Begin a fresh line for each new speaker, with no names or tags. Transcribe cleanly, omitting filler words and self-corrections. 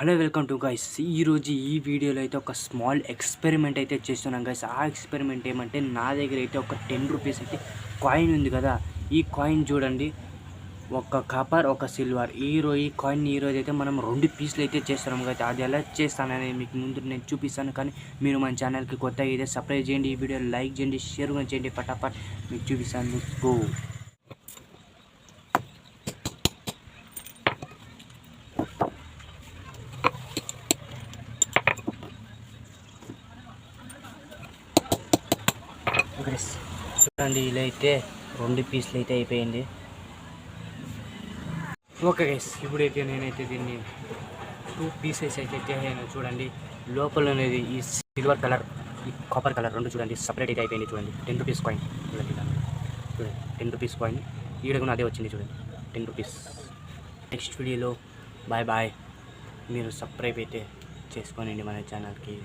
Hello welcome to guys. ఈరోజు ఈ వీడియోలో అయితే ఒక స్మాల్ ఎక్స్పెరిమెంట్ అయితే చేస్తున్నాం గైస్. ఆ ఎక్స్పెరిమెంట్ ఏమంటే నా దగ్గర అయితే ఒక 10 రూపీస్ అయితే కాయిన్ ఉంది కదా. ఈ కాయిన్ చూడండి, ఒక కాపర్ ఒక సిల్వర్. ఈ కాయిన్ ఈరోజు అయితే మనం 2 పీసులు అయితే చేస్తున్నాం కదా. అది ఎలా చేస్తానని మీకు ముందు నేను చూపిస్తాను. కానీ మీరు మన ఛానల్కి కొత్తగా అయితే సబ్స్క్రైబ్ చేయండి, ఈ వీడియో లైక్ చేయండి, షేర్ కూడా చేయండి. ఫటాఫట్ మీకు చూపిస్తాను. గో. చూడండి, ఇలా అయితే 2 పీసులు అయితే అయిపోయింది. ఓకే గైస్, ఇప్పుడైతే నేనైతే దీన్ని 2 పీసెస్ అయితే చేసాను. చూడండి, లోపల అనేది ఈ సిల్వర్ కలర్, ఈ కాపర్ కలర్ రెండు చూడండి సపరేట్ అయితే అయిపోయింది. చూడండి 10 రూపీస్ కాయిన్ చూడండి, చూడండి 10 రూపీస్ కాయిన్ ఈడ కూడా అదే వచ్చింది. చూడండి 10 రూపీస్. నెక్స్ట్ వీడియోలో బాయ్ బాయ్. మీరు సబ్స్క్రైబ్ అయితే చేసుకోనండి మన ఛానల్కి.